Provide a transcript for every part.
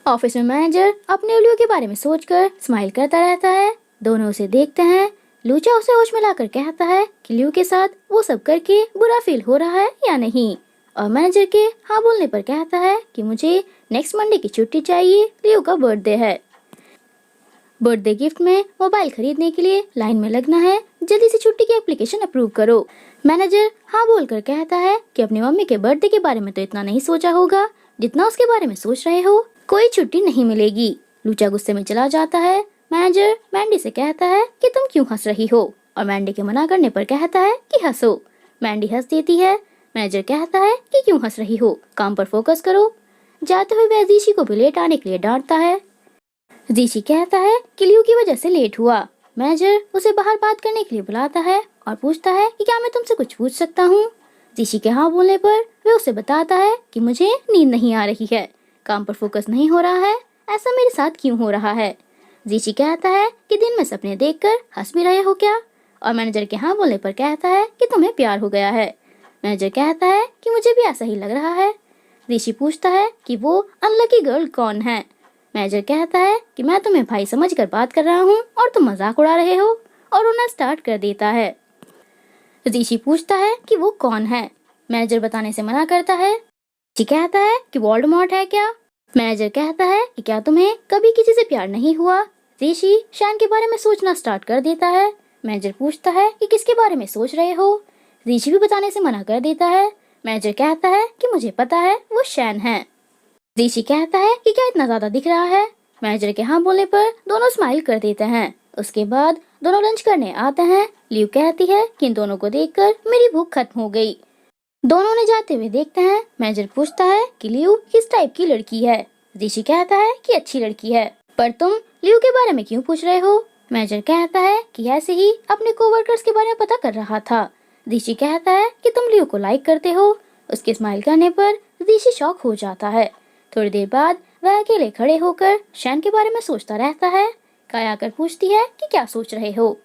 Office में manager अपने लियो के बारे में सोचकर स्माइल करता रहता है। दोनों उसे देखते हैं। लूचा उसे होश में लाकर कहता है कि लियो के साथ वो सब करके बुरा फील हो रहा है या नहीं, और मैनेजर के हाँ बोलने पर कहता है कि मुझे नेक्स्ट मंडे की छुट्टी चाहिए, लियो का बर्थडे है। बर्थडे गिफ्ट में मोबाइल खरीदने के लिए लाइन में लगना है, जल्दी से छुट्टी की एप्लीकेशन अप्रूव करो। मैनेजर हाँ बोलकर कहता है कि अपनी मम्मी के बर्थडे के बारे में तो इतना नहीं सोचा होगा जितना उसके बारे में सोच रहे हो, कोई छुट्टी नहीं मिलेगी। लूचा गुस्से में चला जाता है। मैनेजर मैंडी से कहता है कि तुम क्यों हंस रही हो, और मैंडी के मना करने पर कहता है कि हंसो। मैंडी हंस देती है। मैनेजर कहता है कि क्यों हंस रही हो, काम पर फोकस करो। जाते हुए वह जीशी को भी लेट आने के लिए डांटता है। जीशी कहता है कि लियो की वजह से लेट हुआ। मैनेजर उसे बाहर बात करने के लिए बुलाता है और पूछता है कि क्या मैं तुमसे कुछ पूछ सकता हूँ। जीशी के हाँ बोलने पर वह उसे बताता है कि मुझे नींद नहीं आ रही है, काम पर फोकस नहीं हो रहा है, ऐसा मेरे साथ क्यों हो रहा है। जीशी कहता है कि दिन में सपने देखकर हंस भी रहे हो क्या, और मैनेजर के हाँ बोलने पर कहता है कि तुम्हें प्यार हो गया है। मैनेजर कहता है कि मुझे भी ऐसा ही लग रहा है। जीशी पूछता है कि वो अनलकी गर्ल कौन है। मैनेजर कहता है कि मैं तुम्हें भाई समझकर बात कर रहा हूँ और तुम मजाक उड़ा रहे हो, और रोना स्टार्ट कर देता है। जीशी पूछता है कि वो कौन है। मैनेजर बताने से मना करता है। जीशी कहता है कि वोल्डेमॉर्ट है क्या। मैनेजर कहता है कि क्या तुम्हें कभी किसी से प्यार नहीं हुआ। जीशी शैन के बारे में सोचना स्टार्ट कर देता है। मैनेजर पूछता है कि किसके बारे में सोच रहे हो। जीशी भी बताने से मना कर देता है। मैनेजर कहता है कि मुझे पता है, वो शैन है। जीशी कहता है कि क्या इतना ज्यादा दिख रहा है। मैनेजर के हाँ बोलने पर दोनों स्माइल कर देते हैं। उसके बाद दोनों लंच करने आते हैं। लियो कहती है कि इन दोनों को देखकर मेरी भूख खत्म हो गई। दोनों ने जाते हुए देखते हैं। मैनेजर पूछता है कि लियो किस टाइप की लड़की है। जीशी कहता है कि अच्छी लड़की है, पर तुम लियो के बारे में क्यों पूछ रहे हो। मैनेजर कहता है कि ऐसे ही अपने कोवर्कर्स के बारे में पता कर रहा था। जीशी कहता है कि तुम लियो को लाइक करते हो। उसके स्माइल करने पर जीशी शॉक हो जाता है। थोड़ी देर बाद वह अकेले खड़े होकर शैन के बारे में सोचता रहता है। काया आकर पूछती है कि क्या सोच रहे हो।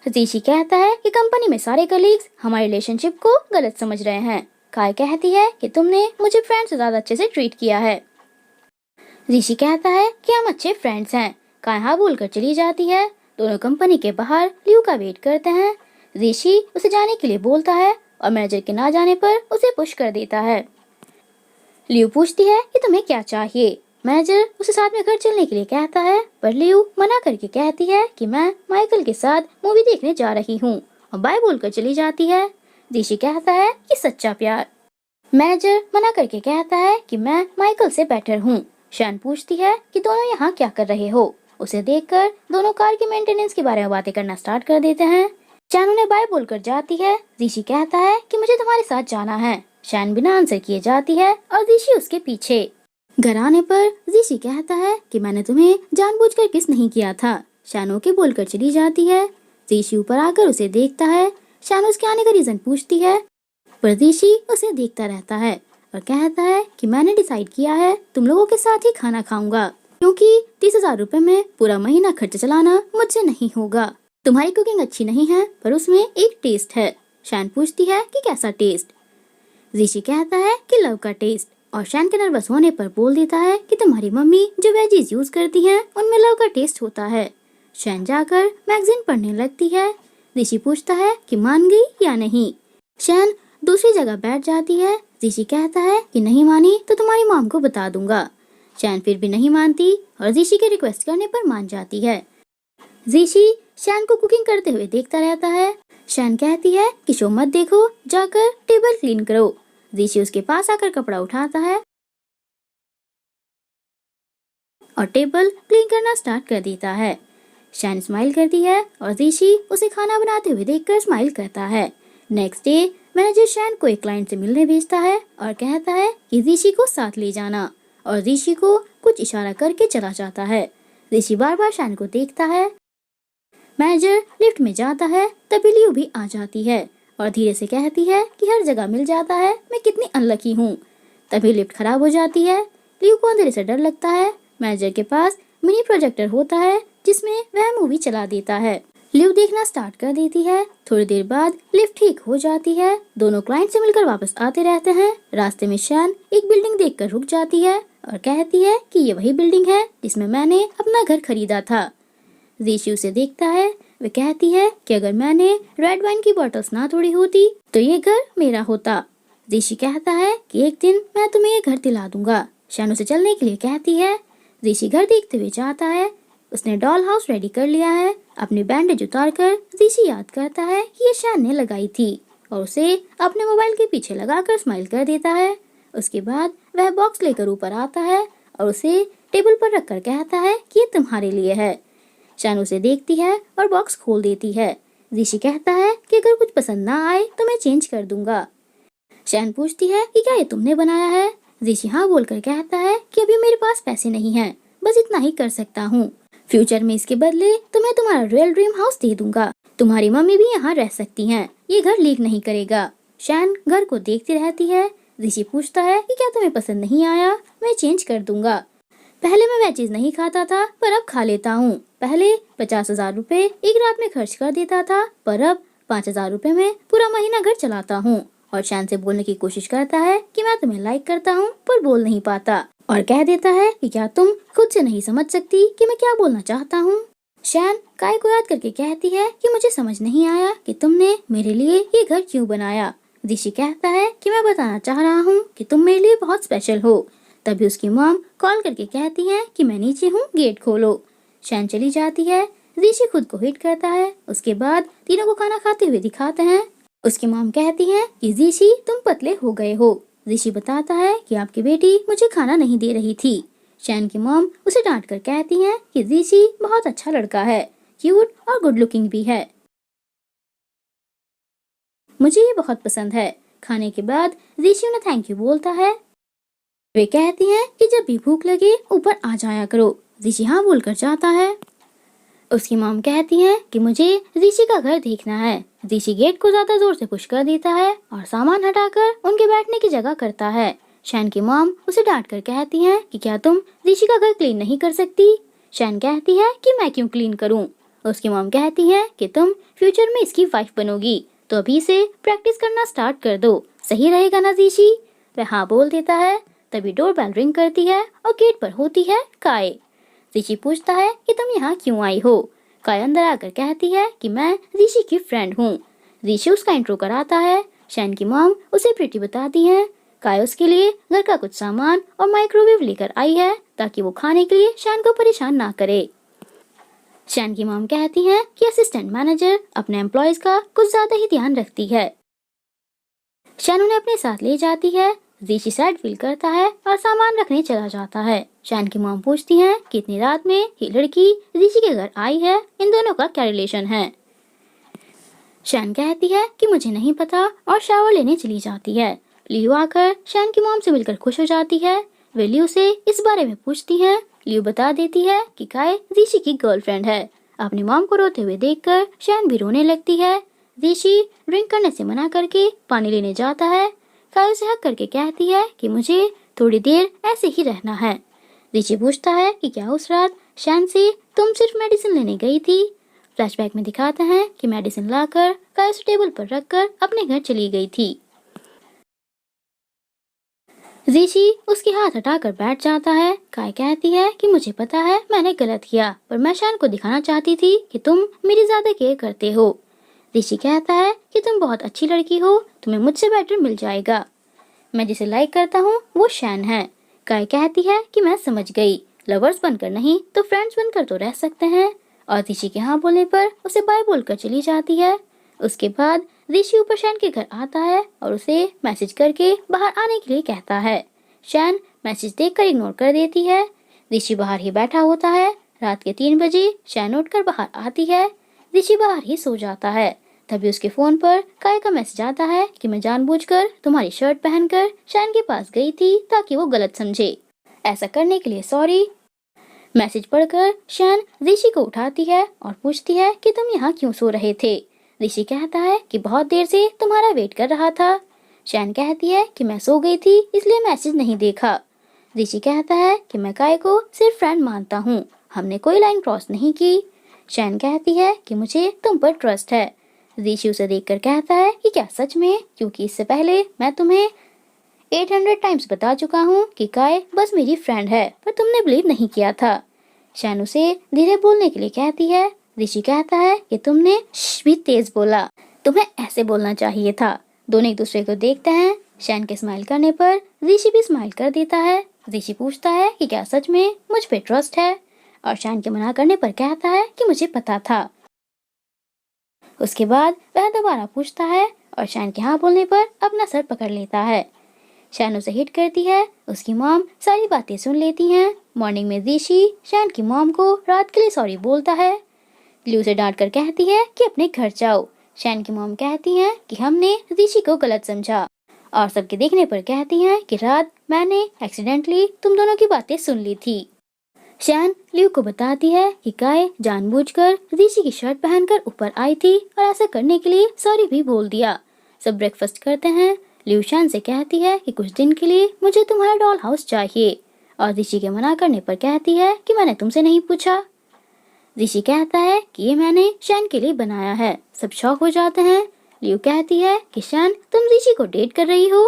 जीशी कहता है कि कंपनी में सारे कलीग्स हमारे रिलेशनशिप को गलत समझ रहे हैं। काय कहती है कि तुमने मुझे फ्रेंड से ज्यादा अच्छे से ट्रीट किया है। जीशी कहता है कि हम अच्छे फ्रेंड्स हैं। काय हाँ बोलकर चली जाती है। दोनों कंपनी के बाहर लियो का वेट करते हैं। जीशी उसे जाने के लिए बोलता है और मैनेजर के ना जाने पर उसे पुश कर देता है। लियो पूछती है कि तुम्हें क्या चाहिए। मैनेजर उसे साथ में घर चलने के लिए कहता है, पर लियो मना करके कहती है कि मैं माइकल के साथ मूवी देखने जा रही हूँ, और बाय बोलकर चली जाती है। जीशी कहता है कि सच्चा प्यार। मैनेजर मना करके कहता है कि मैं माइकल से बेटर हूँ। शैन पूछती है कि दोनों यहाँ क्या कर रहे हो। उसे देखकर दोनों कार के मेंटेनेंस के बारे में बातें करना स्टार्ट कर देते हैं। शैन उन्हें बाय बोलकर जाती है। जीशी कहता है कि मुझे तुम्हारे साथ जाना है। शैन बिना आंसर किए जाती है और जीशी उसके पीछे। घर आने पर जीशी कहता है कि मैंने तुम्हें जानबूझकर किस नहीं किया था। शैन ओके बोलकर चली जाती है। जीशी ऊपर आकर उसे देखता है। शैन उसके आने का रीजन पूछती है, पर जीशी उसे देखता रहता है और कहता है कि मैंने डिसाइड किया है तुम लोगों के साथ ही खाना खाऊंगा, क्योंकि 30,000 रुपए में पूरा महीना खर्च चलाना मुझसे नहीं होगा। तुम्हारी कुकिंग अच्छी नहीं है, पर उसमें एक टेस्ट है। शैन पूछती है कि कैसा टेस्ट। जीशी कहता है कि लव का टेस्ट, और शैन के नर्वस होने पर बोल देता है कि तुम्हारी मम्मी जो वेजीज यूज करती हैं उनमें लव का टेस्ट होता है। शैन जाकर मैगजीन पढ़ने लगती है। जीशी पूछता है कि मान गई या नहीं। शैन दूसरी जगह बैठ जाती है। जीशी कहता है कि नहीं मानी तो तुम्हारी मॉम को बता दूंगा। शैन फिर भी नहीं मानती और जीशी के रिक्वेस्ट करने पर मान जाती है। जीशी शैन को कुकिंग करते हुए देखता रहता है। शैन कहती है कि शो मत देखो, जाकर टेबल क्लीन करो। जीशी उसके पास आकर कपड़ा उठाता है और टेबल क्लीन करना स्टार्ट कर देता है। शैन स्माइल करती है और जीशी उसे खाना बनाते हुए देखकर स्माइल करता है। नेक्स्ट डे मैनेजर शैन को एक क्लाइंट से मिलने भेजता है और कहता है कि जीशी को साथ ले जाना, और जीशी को कुछ इशारा करके चला जाता है। जीशी बार बार शैन को देखता है। मैनेजर लिफ्ट में जाता है, तभी लियो भी आ जाती है और धीरे से कहती है कि हर जगह मिल जाता है, मैं कितनी अनलकी हूँ। तभी लिफ्ट खराब हो जाती है। लियो को अंधेरे से डर लगता है। मैनेजर के पास मिनी प्रोजेक्टर होता है जिसमें वह मूवी चला देता है। लिव देखना स्टार्ट कर देती है। थोड़ी देर बाद लिफ्ट ठीक हो जाती है। दोनों क्लाइंट से मिलकर वापस आते रहते हैं। रास्ते में शैन एक बिल्डिंग देखकर रुक जाती है और कहती है कि ये वही बिल्डिंग है जिसमें मैंने अपना घर खरीदा था। ऋषि उसे देखता है। वे कहती है कि अगर मैंने रेड वाइन की बॉटल्स ना तोड़ी होती तो ये घर मेरा होता। ऋषि कहता है कि एक दिन मैं तुम्हें ये घर दिला दूंगा। शैन उसे चलने के लिए कहती है। ऋषि घर देखते हुए जाता है। उसने डॉल हाउस रेडी कर लिया है। अपनी बैंडेज उतार कर ऋषि याद करता है कि ये शैन ने लगाई थी और उसे अपने मोबाइल के पीछे लगाकर स्माइल कर देता है। उसके बाद वह बॉक्स लेकर ऊपर आता है और उसे टेबल पर रखकर कहता है कि ये तुम्हारे लिए है। शैन उसे देखती है और बॉक्स खोल देती है। ऋषि कहता है कि अगर कुछ पसंद ना आए तो मैं चेंज कर दूंगा। शैन पूछती है कि क्या ये तुमने बनाया है। ऋषि हाँ बोलकर कहता है कि अभी मेरे पास पैसे नहीं हैं, बस इतना ही कर सकता हूँ। फ्यूचर में इसके बदले तुम्हें तुम्हारा रियल ड्रीम हाउस दे दूंगा। तुम्हारी मम्मी भी यहाँ रह सकती हैं। ये घर लीक नहीं करेगा। शैन घर को देखती रहती है। ऋषि पूछता है कि क्या तुम्हें पसंद नहीं आया, मैं चेंज कर दूंगा। पहले मैं वह चीज नहीं खाता था पर अब खा लेता हूँ। पहले 50,000 रुपए एक रात में खर्च कर देता था पर अब 5,000 रुपए में पूरा महीना घर चलाता हूँ। और शैन से बोलने की कोशिश करता है कि मैं तुम्हें लाइक करता हूँ पर बोल नहीं पाता और कह देता है कि क्या तुम खुद से नहीं समझ सकती कि मैं क्या बोलना चाहता हूँ। शैन काय को याद करके कहती है कि मुझे समझ नहीं आया कि तुमने मेरे लिए ये घर क्यों बनाया। ऋषि कहता है कि मैं बताना चाह रहा हूँ कि तुम मेरे लिए बहुत स्पेशल हो। तभी उसकी मॉम कॉल करके कहती है कि मैं नीचे हूँ, गेट खोलो। शैन चली जाती है। ऋषि खुद को हिट करता है। उसके बाद तीनों को खाना खाते हुए दिखाते हैं। उसकी मॉम कहती है कि ऋषि तुम पतले हो गए हो। ऋषि बताता है कि आपकी बेटी मुझे खाना नहीं दे रही थी। शैन की मॉम उसे डांट कर कहती है कि ऋषि बहुत अच्छा लड़का है, क्यूट और गुड लुकिंग भी है, मुझे ये बहुत पसंद है। खाने के बाद ऋषि उन्हें थैंक यू बोलता है। वे कहती हैं कि जब भी भूख लगे ऊपर आ जाया करो। ऋषि हाँ बोलकर जाता है। उसकी मॉम कहती है कि मुझे ऋषि का घर देखना है। ऋषि गेट को ज्यादा जोर से पुश कर देता है और सामान हटाकर उनके बैठने की जगह करता है। शैन की मॉम उसे डांट कर कहती है कि क्या तुम ऋषि का घर क्लीन नहीं कर सकती। शैन कहती है कि मैं क्यों क्लीन करूं। उसकी मॉम कहती है कि तुम फ्यूचर में इसकी वाइफ बनोगी तो अभी से प्रैक्टिस करना स्टार्ट कर दो, सही रहेगा ना ऋषि। वह हाँ बोल देता है। तभी डोर बेल रिंग करती है और गेट पर होती है काय। ऋषि पूछता है कि तुम यहाँ क्यों आई हो। काय अंदर आकर कहती है कि मैं ऋषि की फ्रेंड हूँ। ऋषि उसका इंट्रो कराता है। शैन की मॉम उसे प्रीति बताती है। काय उसके लिए घर का कुछ सामान और माइक्रोवेव लेकर आई है ताकि वो खाने के लिए शैन को परेशान ना करे। शैन की मॉम कहती है कि असिस्टेंट मैनेजर अपने एम्प्लॉयज का कुछ ज्यादा ही ध्यान रखती है। शैन उन्हें अपने साथ ले जाती है। ऋषि सैड फील करता है और सामान रखने चला जाता है। शैन की मॉम पूछती है कि इतनी रात में ये लड़की ऋषि के घर आई है, इन दोनों का क्या रिलेशन है। शैन कहती है कि मुझे नहीं पता और शावर लेने चली जाती है। लियो आकर शैन की मॉम से मिलकर खुश हो जाती है। वे लियो से इस बारे में पूछती है। लियो बता देती है कि काय ऋषि की गर्लफ्रेंड है। अपनी मॉम को रोते हुए देखकर शैन भी रोने लगती है। ऋषि ड्रिंक करने से मना करके पानी लेने जाता है। काय उसे हक करके कहती है कि मुझे थोड़ी देर ऐसे ही रहना है। ऋषि पूछता है कि क्या उस रात शैन से तुम सिर्फ मेडिसिन लेने गई थी। फ्लैशबैक में दिखाते हैं कि मेडिसिन लाकर काय उसे टेबल पर रखकर अपने घर चली गई थी। ऋषि उसके हाथ हटाकर बैठ जाता है। काय कहती है कि मुझे पता है मैंने गलत किया, पर मैं शैन को दिखाना चाहती थी कि तुम मेरी ज्यादा केयर करते हो। ऋषि कहता है कि तुम बहुत अच्छी लड़की हो, तुम्हें मुझसे बेटर मिल जाएगा। मैं जिसे लाइक करता हूँ वो शैन है। काय कहती है कि मैं समझ गई, लवर्स बनकर नहीं तो फ्रेंड्स बनकर तो रह सकते हैं। और ऋषि के हाँ बोलने पर उसे बाय बोलकर चली जाती है। उसके बाद ऋषि ऊपर शैन के घर आता है और उसे मैसेज करके बाहर आने के लिए कहता है। शैन मैसेज देखकर इग्नोर कर देती है। ऋषि बाहर ही बैठा होता है। रात के 3 बजे शैन उठकर बाहर आती है। ऋषि बाहर ही सो जाता है। तभी उसके फोन पर काय का मैसेज आता है कि मैं जानबूझकर तुम्हारी शर्ट पहनकर शैन के पास गई थी ताकि वो गलत समझे। ऐसा करने के लिए सॉरी। मैसेज पढ़कर शैन ऋषि को उठाती है और पूछती है कि तुम यहाँ क्यों सो रहे थे। ऋषि कहता है कि बहुत देर से तुम्हारा वेट कर रहा था। शैन कहती है कि मैं सो गई थी इसलिए मैसेज नहीं देखा। ऋषि कहता है कि मैं काय को सिर्फ फ्रेंड मानता हूँ, हमने कोई लाइन क्रॉस नहीं की। शैन कहती है कि मुझे तुम पर ट्रस्ट है। ऋषि उसे देखकर कहता है कि क्या सच में, क्योंकि इससे पहले मैं तुम्हें 800 टाइम्स बता चुका हूँ कि काय बस मेरी फ्रेंड है, पर तुमने बिलीव नहीं किया था। शैन उसे धीरे बोलने के लिए कहती है। ऋषि कहता है कि तुमने भी तेज बोला, तुम्हें ऐसे बोलना चाहिए था। दोनों एक दूसरे को देखते हैं। शैन के स्माइल करने पर ऋषि भी स्माइल कर देता है। ऋषि पूछता है कि क्या सच में मुझ पे ट्रस्ट है, और शैन के मना करने पर कहता है कि मुझे पता था। उसके बाद वह दोबारा पूछता है और शैन के हाँ बोलने पर अपना सर पकड़ लेता है। शैन उसे हिट करती है। उसकी मॉम सारी बातें सुन लेती हैं। मॉर्निंग में ऋषि शैन की मॉम को रात के लिए सॉरी बोलता है। ल्यू उसे डांट कर कहती है कि अपने घर जाओ। शैन की मॉम कहती हैं कि हमने ऋषि को गलत समझा, और सबके देखने पर कहती हैं कि रात मैंने एक्सीडेंटली तुम दोनों की बातें सुन ली थी। शैन ल्यू को बताती है कि काय जानबूझकर ऋषि की शर्ट पहनकर ऊपर आई थी और ऐसा करने के लिए सॉरी भी बोल दिया। सब ब्रेकफास्ट करते हैं। ल्यू शैन से कहती है कि कुछ दिन के लिए मुझे तुम्हारा डॉल हाउस चाहिए, और ऋषि के मना करने पर कहती है कि मैंने तुमसे नहीं पूछा। ऋषि कहता है कि ये मैंने शैन के लिए बनाया है। सब शॉक हो जाते हैं। ल्यू कहती है कि शैन तुम ऋषि को डेट कर रही हो।